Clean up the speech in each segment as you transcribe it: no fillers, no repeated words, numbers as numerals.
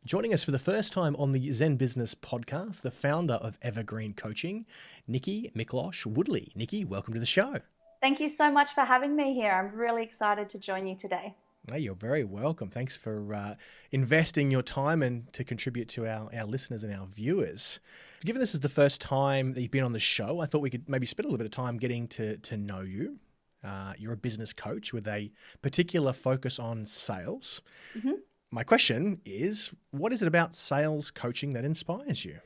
Joining us for the first time on the Zen Business podcast, the founder of Evergreen Coaching, Nicky Miklos-Woodley. Nicky, welcome to the show. Thank you so much for having me here. I'm really excited to join you today. Hey, you're very welcome. Thanks for investing your time and to contribute to our listeners and our viewers. Given this is the first time that you've been on the show, I thought we could maybe spend a little bit of time getting to know you. You're a business coach with a particular focus on sales. Mm-hmm. My question is, what is it about sales coaching that inspires you?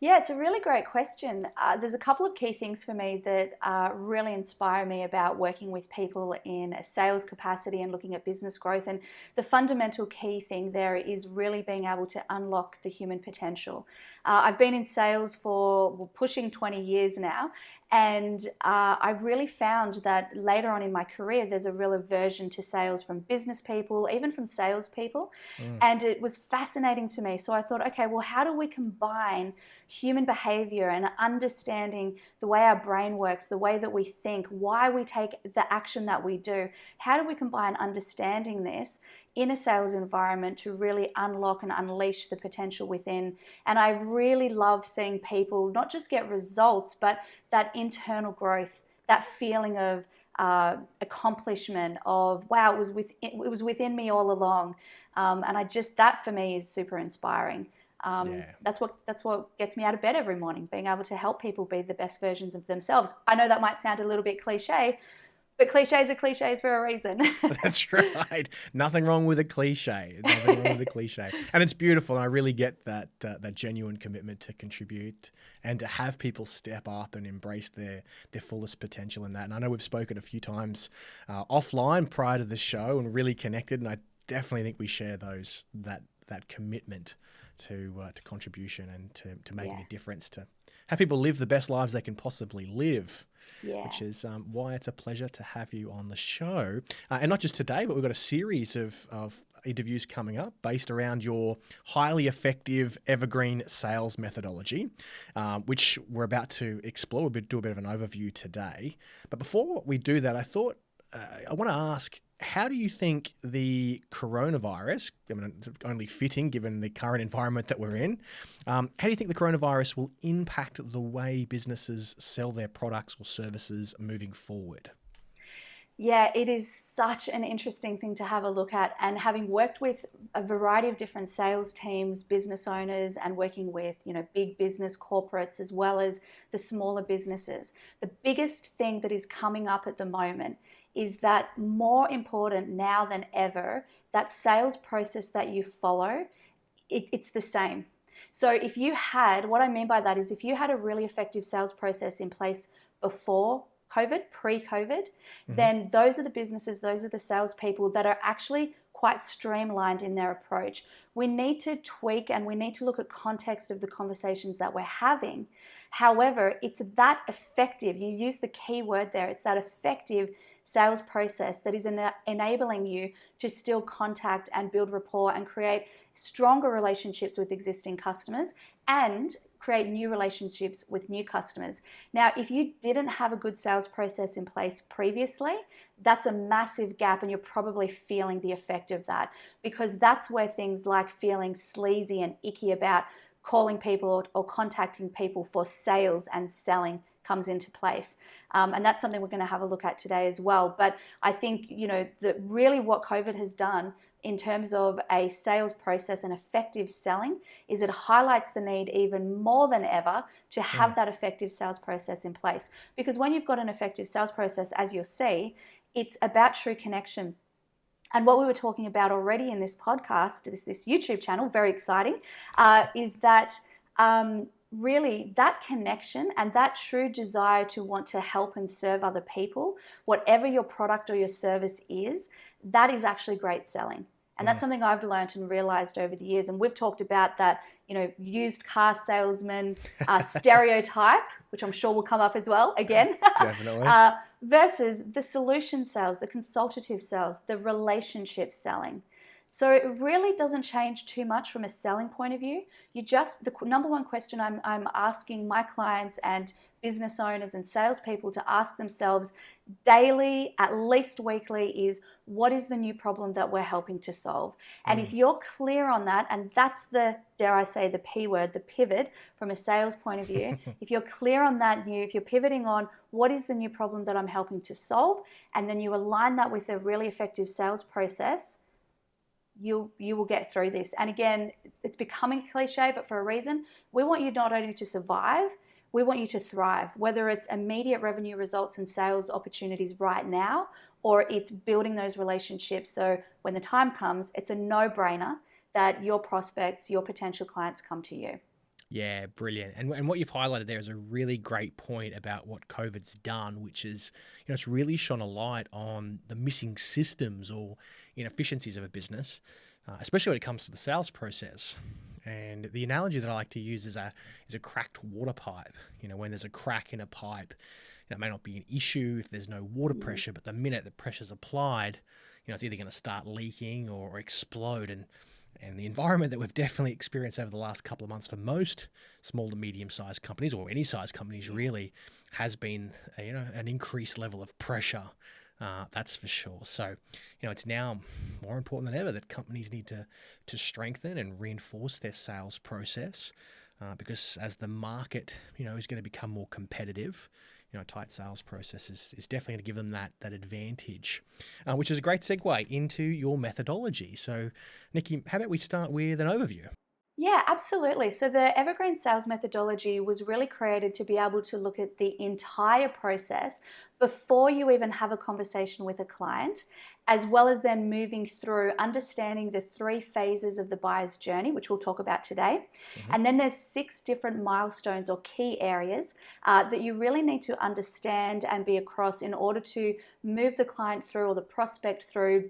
Yeah, it's a really great question. There's a couple of key things for me that really inspire me about working with people in a sales capacity and looking at business growth. And the fundamental key thing there is really being able to unlock the human potential. I've been in sales for pushing 20 years now. And I've really found that later on in my career, there's a real aversion to sales from business people, even from salespeople. And it was fascinating to me. So I thought, okay, well, how do we combine human behavior and understanding the way our brain works, the way that we think, why we take the action that we do? How do we combine understanding this in a sales environment to really unlock and unleash the potential within? And I really love seeing people not just get results, but that internal growth, that feeling of accomplishment, of wow, it was within me all along, and that for me is super inspiring. That's what gets me out of bed every morning, being able to help people be the best versions of themselves. I know that might sound a little bit cliche, but cliches are cliches for a reason. That's right. Nothing wrong with a cliche. Nothing wrong with a cliche. And it's beautiful. And I really get that genuine commitment to contribute and to have people step up and embrace their fullest potential in that. And I know we've spoken a few times offline prior to the show and really connected. And I definitely think we share that commitment to contribution and to making a difference, to have people live the best lives they can possibly live. Which is why it's a pleasure to have you on the show. And not just today, but we've got a series of interviews coming up based around your highly effective Evergreen Sales Methodology, which we're about to explore. We'll do a bit of an overview today. But before we do that, I thought I want to ask, how do you think the coronavirus, I mean, it's only fitting given the current environment that we're in, how do you think the coronavirus will impact the way businesses sell their products or services moving forward? Yeah, it is such an interesting thing to have a look at. And having worked with a variety of different sales teams, business owners, and working with, big business corporates as well as the smaller businesses, the biggest thing that is coming up at the moment is that more important now than ever, that sales process that you follow, it's the same. So what I mean by that is if you had a really effective sales process in place before COVID, pre-COVID, then those are the businesses, those are the salespeople that are actually quite streamlined in their approach. We need to tweak and we need to look at context of the conversations that we're having. However, it's that effective, you use the key word there, it's that effective sales process that is enabling you to still contact and build rapport and create stronger relationships with existing customers and create new relationships with new customers. Now, if you didn't have a good sales process in place previously, that's a massive gap and you're probably feeling the effect of that, because that's where things like feeling sleazy and icky about calling people or contacting people for sales and selling comes into place. And that's something we're going to have a look at today as well. But I think, that really what COVID has done in terms of a sales process and effective selling is it highlights the need even more than ever to have that effective sales process in place. Because when you've got an effective sales process, as you'll see, it's about true connection. And what we were talking about already in this podcast, this YouTube channel, very exciting, is that really that connection and that true desire to want to help and serve other people, whatever your product or your service is, that is actually great selling. And that's something I've learned and realized over the years. And we've talked about that, used car salesman stereotype, which I'm sure will come up as well again. Definitely. Versus the solution sales, the consultative sales, the relationship selling. So it really doesn't change too much from a selling point of view. The number one question I'm asking my clients and business owners and salespeople to ask themselves daily, at least weekly, is what is the new problem that we're helping to solve? And if you're clear on that, and that's the, dare I say, the P word, the pivot from a sales point of view, if you're clear on that if you're pivoting on what is the new problem that I'm helping to solve, and then you align that with a really effective sales process, you will get through this. And again, it's becoming cliche, but for a reason. We want you not only to survive, we want you to thrive, whether it's immediate revenue results and sales opportunities right now, or it's building those relationships. So when the time comes, it's a no-brainer that your prospects, your potential clients come to you. Yeah, brilliant. And what you've highlighted there is a really great point about what COVID's done, which is, it's really shone a light on the missing systems or inefficiencies of a business, especially when it comes to the sales process. And the analogy that I like to use is a cracked water pipe. When there's a crack in a pipe, it may not be an issue if there's no water pressure, but the minute the pressure's applied, it's either going to start leaking or explode. And the environment that we've definitely experienced over the last couple of months for most small to medium-sized companies, or any size companies really, has been an increased level of pressure. That's for sure. So, it's now more important than ever that companies need to strengthen and reinforce their sales process, because as the market, is going to become more competitive, a tight sales process is definitely going to give them that advantage, which is a great segue into your methodology. So, Nicky, how about we start with an overview? Yeah, absolutely. So the Evergreen Sales Methodology was really created to be able to look at the entire process before you even have a conversation with a client, as well as then moving through understanding the 3 phases of the buyer's journey, which we'll talk about today. And then there's 6 different milestones or key areas that you really need to understand and be across in order to move the client through, or the prospect through,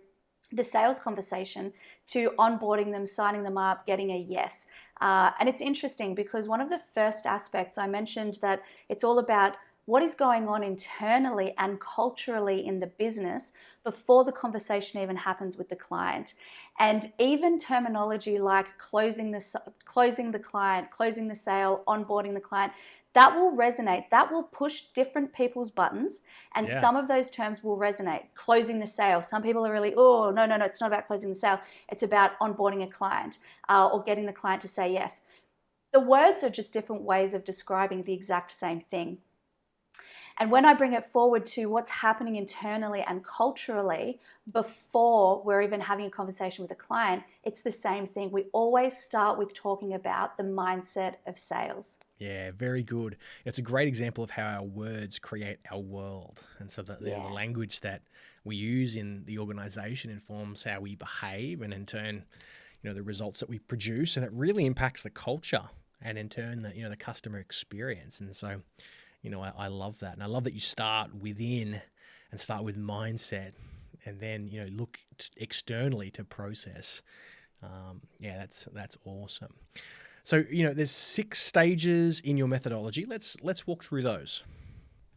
the sales conversation to onboarding them, signing them up, getting a yes. And it's interesting because one of the first aspects I mentioned that it's all about what is going on internally and culturally in the business before the conversation even happens with the client. And even terminology like closing the client, closing the sale, onboarding the client, that will resonate. That will push different people's buttons, and some of those terms will resonate. Closing the sale. Some people are really, oh, no, it's not about closing the sale. It's about onboarding a client or getting the client to say yes. The words are just different ways of describing the exact same thing. And when I bring it forward to what's happening internally and culturally before we're even having a conversation with a client, it's the same thing. We always start with talking about the mindset of sales. Yeah, very good. It's a great example of how our words create our world. And so the language that we use in the organization informs how we behave, and in turn, the results that we produce, and it really impacts the culture and in turn the customer experience. And so, I love that. And I love that you start within and start with mindset, and then, look externally to process. That's awesome. So, there's 6 stages in your methodology. Let's walk through those.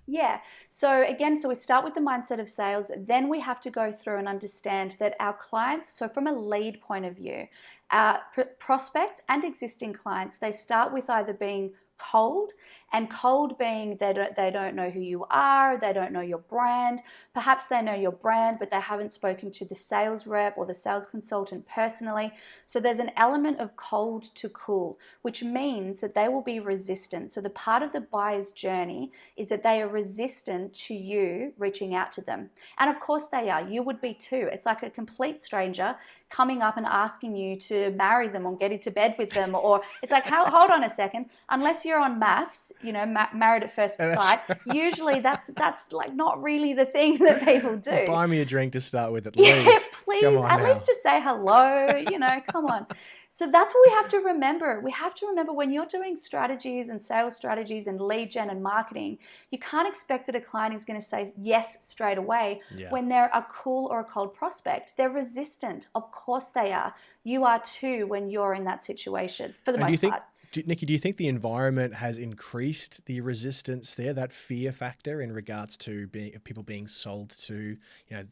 Yeah. So again, we start with the mindset of sales. Then we have to go through and understand that our clients, so from a lead point of view, our prospects and existing clients, they start with either being cold, and cold being they don't know who you are, they don't know your brand. Perhaps they know your brand, but they haven't spoken to the sales rep or the sales consultant personally. So there's an element of cold to cool, which means that they will be resistant. So the part of the buyer's journey is that they are resistant to you reaching out to them. And of course they are. You would be too. It's like a complete stranger coming up and asking you to marry them or get into bed with them, or it's like, hold on a second, unless you're on maths, married at first sight, usually that's like not really the thing that people do. Buy me a drink to start with at least. least. Please, at least just say hello, come on. So that's what we have to remember. We have to remember when you're doing strategies and sales strategies and lead gen and marketing, you can't expect that a client is going to say yes straight away when they're a cool or a cold prospect. They're resistant. Of course they are. You are too when you're in that situation, for the most part. Nicky, do you think the environment has increased the resistance there, that fear factor in regards to people being sold to,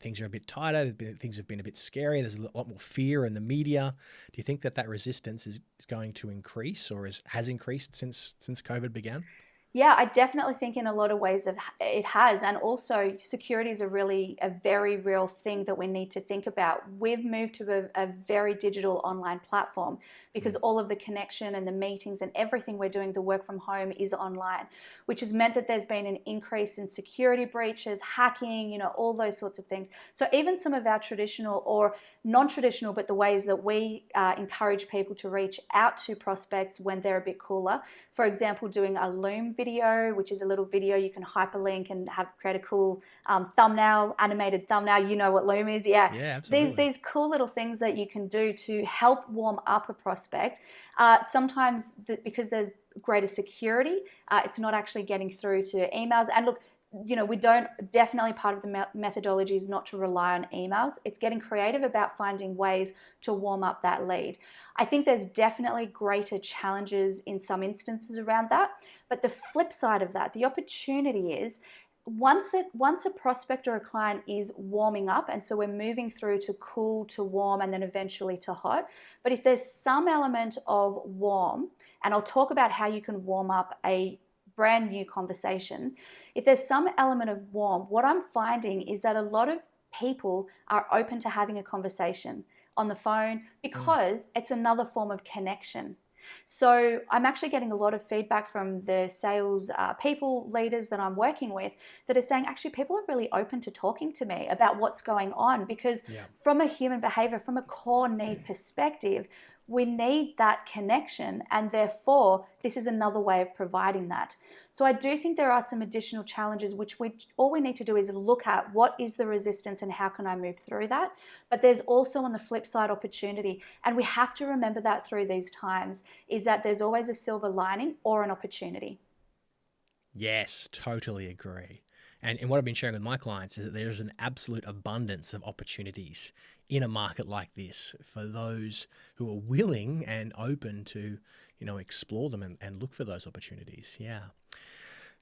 things are a bit tighter, things have been a bit scary, there's a lot more fear in the media. Do you think that resistance is going to increase, or has increased since COVID began? Yeah, I definitely think in a lot of ways it has. And also, security is a very real thing that we need to think about. We've moved to a very digital online platform because all of the connection and the meetings and everything we're doing, the work from home, is online, which has meant that there's been an increase in security breaches, hacking, all those sorts of things. So even some of our traditional or non-traditional, but the ways that we encourage people to reach out to prospects when they're a bit cooler. For example, doing a Loom video, which is a little video you can hyperlink and create a cool thumbnail, animated thumbnail. You know what Loom is? Yeah. Yeah, absolutely. These cool little things that you can do to help warm up a prospect. Sometimes because there's greater security, it's not actually getting through to emails. And look, we don't, definitely part of the methodology is not to rely on emails. It's getting creative about finding ways to warm up that lead. I think there's definitely greater challenges in some instances around that. But the flip side of that, the opportunity is once a prospect or a client is warming up, and so we're moving through to cool to warm and then eventually to hot. But if there's some element of warm, and I'll talk about how you can warm up a brand new conversation. If there's some element of warm, what I'm finding is that a lot of people are open to having a conversation on the phone because it's another form of connection. So I'm actually getting a lot of feedback from the sales people leaders that I'm working with that are saying, actually, people are really open to talking to me about what's going on because from a human behavior, from a core need perspective, we need that connection, and therefore this is another way of providing that. So I do think there are some additional challenges which all we need to do is look at what is the resistance and how can I move through that. But there's also on the flip side opportunity, and we have to remember that through these times is that there's always a silver lining or an opportunity. Yes, totally agree. And what I've been sharing with my clients is that there's an absolute abundance of opportunities in a market like this for those who are willing and open to, explore them and look for those opportunities. Yeah.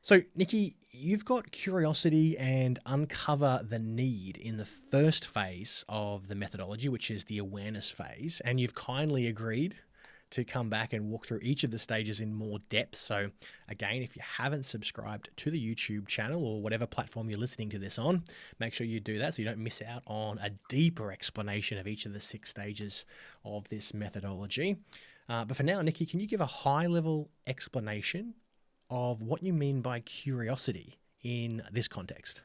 So, Nicky, you've got curiosity and uncover the need in the first phase of the methodology, which is the awareness phase, and you've kindly agreed to come back and walk through each of the stages in more depth. So again, if you haven't subscribed to the YouTube channel or whatever platform you're listening to this on, make sure you do that so you don't miss out on a deeper explanation of each of the 6 stages of this methodology. But for now, Nicky, can you give a high-level explanation of what you mean by curiosity in this context?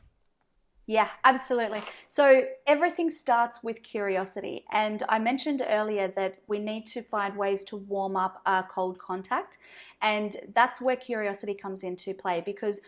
Yeah, absolutely. So everything starts with curiosity. And I mentioned earlier that we need to find ways to warm up our cold contact. And that's where curiosity comes into play because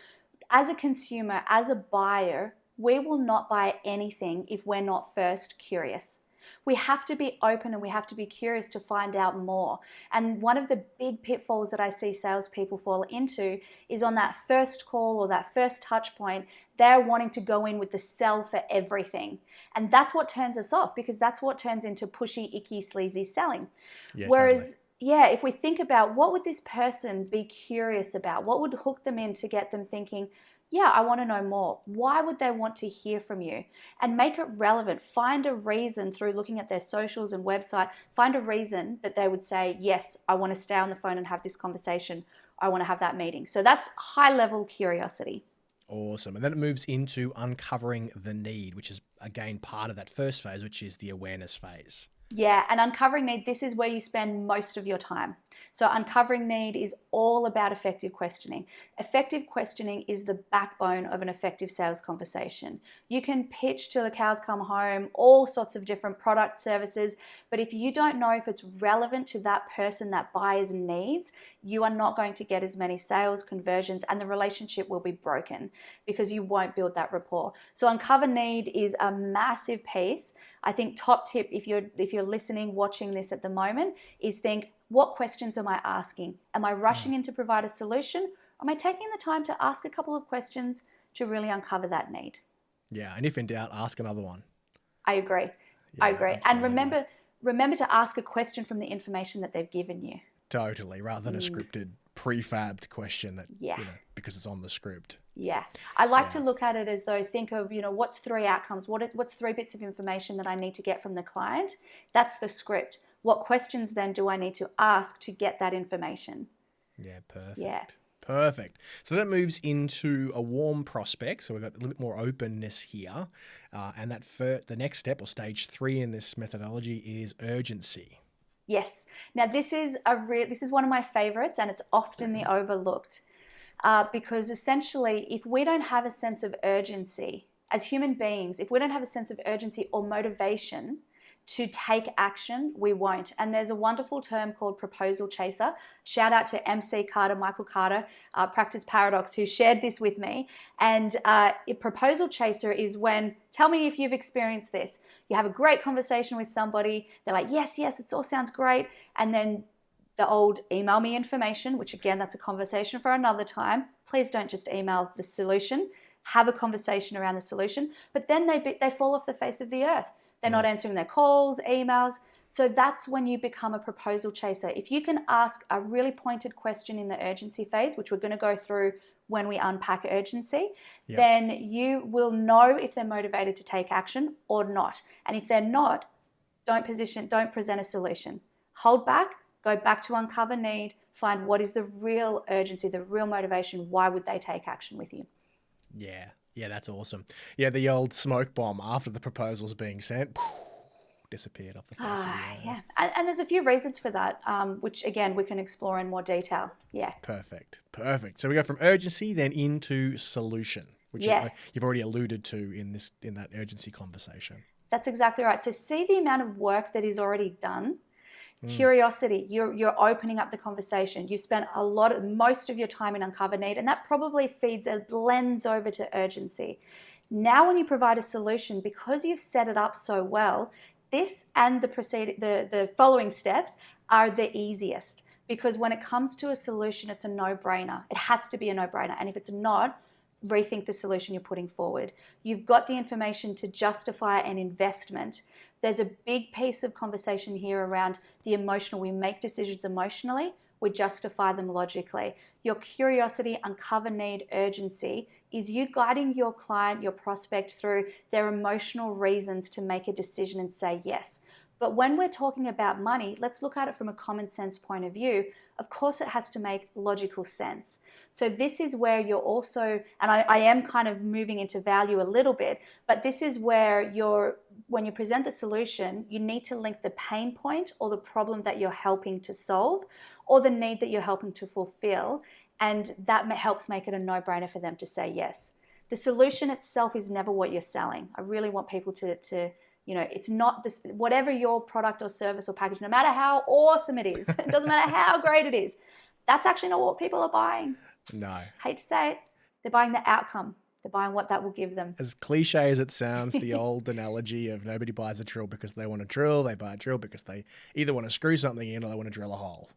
as a consumer, as a buyer, we will not buy anything if we're not first curious. We have to be open and we have to be curious to find out more. And one of the big pitfalls that I see salespeople fall into is on that first call or that first touch point, they're wanting to go in with the sell for everything. And that's what turns us off because that's what turns into pushy, icky, sleazy selling. Yeah, Whereas, totally. yeah, if we think about what would this person be curious about, what would hook them in to get them thinking, yeah, I want to know more. Why would they want to hear from you? And make it relevant. Find a reason through looking at their socials and website. Find a reason that they would say, yes, I want to stay on the phone and have this conversation. I want to have that meeting. So that's high level curiosity. Awesome. And then it moves into uncovering the need, which is, again, part of that first phase, which is the awareness phase. Yeah, and uncovering need, this is where you spend most of your time. So uncovering need is all about effective questioning. Effective questioning is the backbone of an effective sales conversation. You can pitch till the cows come home, all sorts of different product services, but if you don't know if it's relevant to that person, that buyer's needs, you are not going to get as many sales conversions and the relationship will be broken because you won't build that rapport. So uncover need is a massive piece. I think top tip if you're listening, watching this at the moment, is think, what questions am I asking? Am I rushing in to provide a solution? Or am I taking the time to ask a couple of questions to really uncover that need? Yeah, and if in doubt, ask another one. I agree. Yeah, I agree. absolutely. And remember to ask a question from the information that they've given you. Totally, rather than a scripted, prefabbed question that, Yeah. because it's on the script. Yeah. I like to look at it as though, think of, what's 3 outcomes? What's 3 bits of information that I need to get from the client? That's the script. What questions then do I need to ask to get that information? Yeah, perfect. Yeah. Perfect. So that moves into a warm prospect. So we've got a little bit more openness here. And the next step, or stage 3 in this methodology, is urgency. Yes. Now this is one of my favorites, and it's often the overlooked because essentially, if we don't have a sense of urgency as human beings, if we don't have a sense of urgency or motivation to take action, we won't. And there's a wonderful term called proposal chaser. Shout out to MC Carter, Michael Carter, Practice Paradox, who shared this with me. And a proposal chaser is when, tell me if you've experienced this. You have a great conversation with somebody. They're like, yes, it all sounds great. And then the old email me information, which again, that's a conversation for another time. Please don't just email the solution. Have a conversation around the solution. But then they fall off the face of the earth. They're not answering their calls, emails. So that's when you become a proposal chaser. If you can ask a really pointed question in the urgency phase, which we're going to go through when we unpack urgency, then you will know if they're motivated to take action or not. And if they're not, don't present a solution. Hold back, go back to uncover need, find what is the real urgency, the real motivation. Why would they take action with you? Yeah, that's awesome. Yeah, the old smoke bomb after the proposal's being sent, disappeared off the face of the earth. Yeah, and there's a few reasons for that, which again, we can explore in more detail. Yeah. Perfect. So we go from urgency then into solution, which you've already alluded to in that urgency conversation. That's exactly right. So see the amount of work that is already done. Curiosity, you're opening up the conversation. You spent most of your time in uncover need, and that probably blends over to urgency. Now when you provide a solution, because you've set it up so well, this and the following steps are the easiest, because when it comes to a solution, it's a no-brainer. It has to be a no-brainer. And if it's not, rethink the solution you're putting forward. You've got the information to justify an investment. There's a big piece of conversation here around the emotional. We make decisions emotionally, we justify them logically. Your curiosity, uncover need, urgency is you guiding your client, your prospect through their emotional reasons to make a decision and say yes. But when we're talking about money, let's look at it from a common sense point of view. Of course, it has to make logical sense. So this is where you're also, and I am kind of moving into value a little bit, but this is where when you present the solution, you need to link the pain point or the problem that you're helping to solve or the need that you're helping to fulfill. And that helps make it a no-brainer for them to say yes. The solution itself is never what you're selling. I really want people to it's not this, whatever your product or service or package, no matter how awesome it is, it doesn't matter how great it is, that's actually not what people are buying. No. Hate to say it, they're buying the outcome. They're buying what that will give them. As cliche as it sounds, the old analogy of nobody buys a drill because they want to drill, they buy a drill because they either want to screw something in or they want to drill a hole.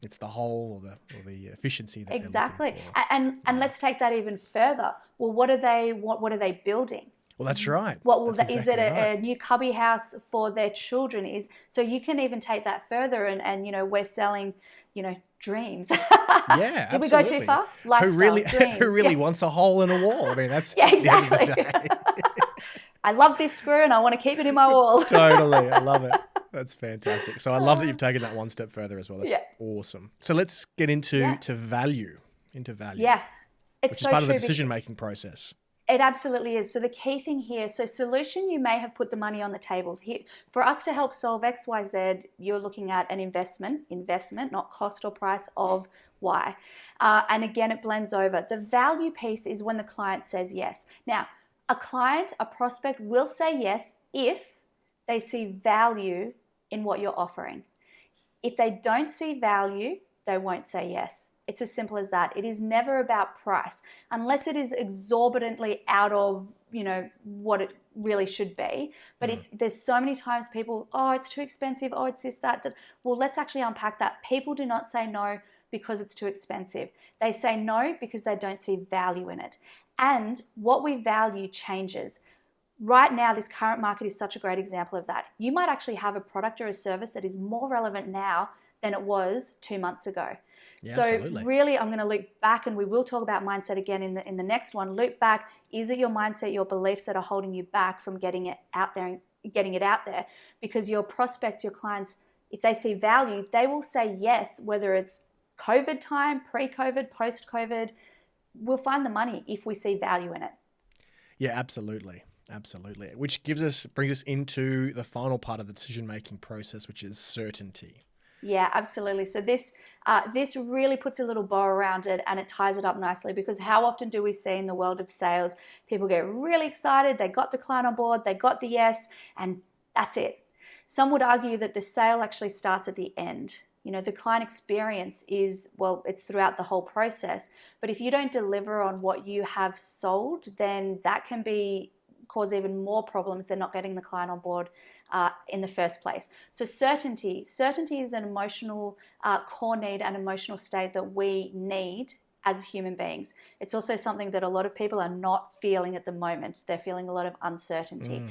It's the hole or the efficiency that exactly. they're looking for. And let's take that even further. Well, what are they building? Well, that's right. Is it a new cubby house for their children? So you can even take that further and we're selling, dreams. Yeah, Did we go too far? Lifestyle, dreams. Who really wants a hole in a wall? I mean, that's exactly. the end of the day. I love this screw and I want to keep it in my wall. Totally. I love it. That's fantastic. So I love that you've taken that one step further as well. That's awesome. So let's get into value. Yeah. Which is part of the decision-making process. It absolutely is. So the key thing here, solution, you may have put the money on the table. Here, for us to help solve X, Y, Z, you're looking at an investment, not cost or price of Y. And again, it blends over. The value piece is when the client says yes. Now, a prospect will say yes if they see value in what you're offering. If they don't see value, they won't say yes. It's as simple as that. It is never about price, unless it is exorbitantly out of, what it really should be. But there's so many times people, it's too expensive. It's this, that. Well, let's actually unpack that. People do not say no because it's too expensive. They say no because they don't see value in it. And what we value changes. Right now, this current market is such a great example of that. You might actually have a product or a service that is more relevant now than it was 2 months ago. Yeah, so absolutely. Really, I'm going to loop back, and we will talk about mindset again in the next one. Loop back. Is it your mindset, your beliefs that are holding you back from getting it out there? Because your prospects, your clients, if they see value, they will say yes, whether it's COVID time, pre-COVID, post-COVID, we'll find the money if we see value in it. Yeah, absolutely. Absolutely. Which brings us into the final part of the decision-making process, which is certainty. Yeah, absolutely. So this really puts a little bow around it, and it ties it up nicely, because how often do we see in the world of sales, people get really excited, they got the client on board, they got the yes, and that's it. Some would argue that the sale actually starts at the end. The client experience is, well, it's throughout the whole process. But if you don't deliver on what you have sold, then that can cause even more problems than not getting the client on board in the first place. So certainty is an emotional core need and emotional state that we need as human beings. It's also something that a lot of people are not feeling at the moment. They're feeling a lot of uncertainty.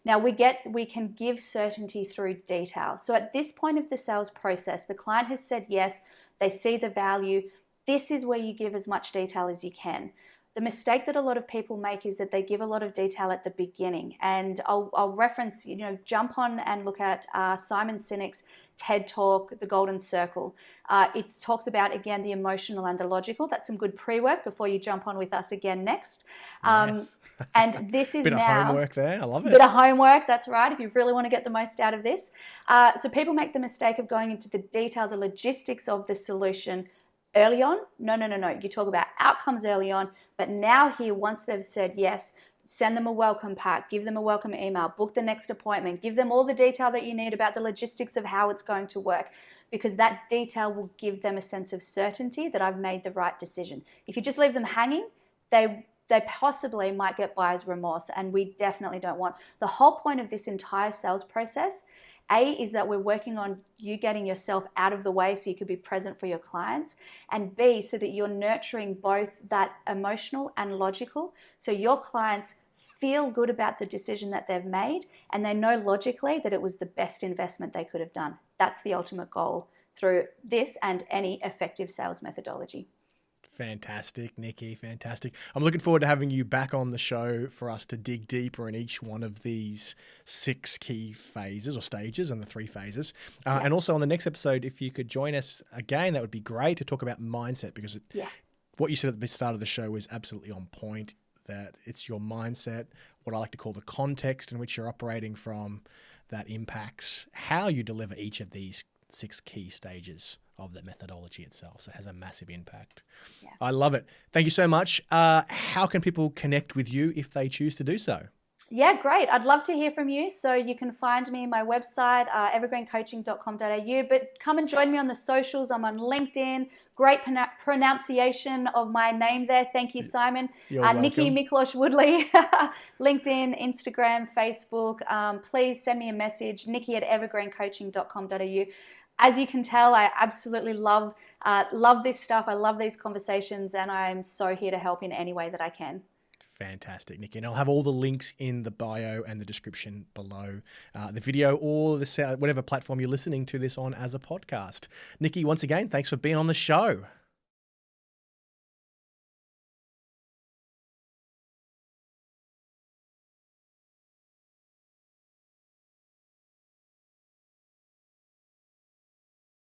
Now we can give certainty through detail. So at this point of the sales process, the client has said yes, they see the value. This is where you give as much detail as you can. The mistake that a lot of people make is that they give a lot of detail at the beginning. And I'll reference, jump on and look at Simon Sinek's TED Talk, The Golden Circle. It talks about, again, the emotional and the logical. That's some good pre-work before you jump on with us again next. Yes. And this is bit now... of homework there. I love it. Bit of homework, that's right, if you really want to get the most out of this. So people make the mistake of going into the detail, the logistics of the solution early on. No. You talk about outcomes early on, but now here, once they've said yes, send them a welcome pack, give them a welcome email, book the next appointment, give them all the detail that you need about the logistics of how it's going to work, because that detail will give them a sense of certainty that I've made the right decision. If you just leave them hanging, they possibly might get buyer's remorse, and we definitely don't want. The whole point of this entire sales process, A, is that we're working on you getting yourself out of the way so you can be present for your clients, and B, so that you're nurturing both that emotional and logical, so your clients feel good about the decision that they've made and they know logically that it was the best investment they could have done. That's the ultimate goal through this and any effective sales methodology. Fantastic, Nicky. Fantastic. I'm looking forward to having you back on the show for us to dig deeper in each one of these 6 key phases or stages and the 3 phases. And also on the next episode, if you could join us again, that would be great, to talk about mindset, because what you said at the start of the show was absolutely on point, that it's your mindset, what I like to call the context in which you're operating from, that impacts how you deliver each of these 6 key stages of the methodology itself. So it has a massive impact. Yeah. I love it. Thank you so much. How can people connect with you if they choose to do so? Yeah, great. I'd love to hear from you. So you can find me on my website, evergreencoaching.com.au, but come and join me on the socials. I'm on LinkedIn. Great pronunciation of my name there. Thank you, Simon. You're welcome. Nicky Miklos-Woodley, LinkedIn, Instagram, Facebook. Please send me a message, nicky@evergreencoaching.com.au. As you can tell, I absolutely love this stuff. I love these conversations, and I'm so here to help in any way that I can. Fantastic, Nicky. And I'll have all the links in the bio and the description below the video, or whatever platform you're listening to this on as a podcast. Nicky, once again, thanks for being on the show.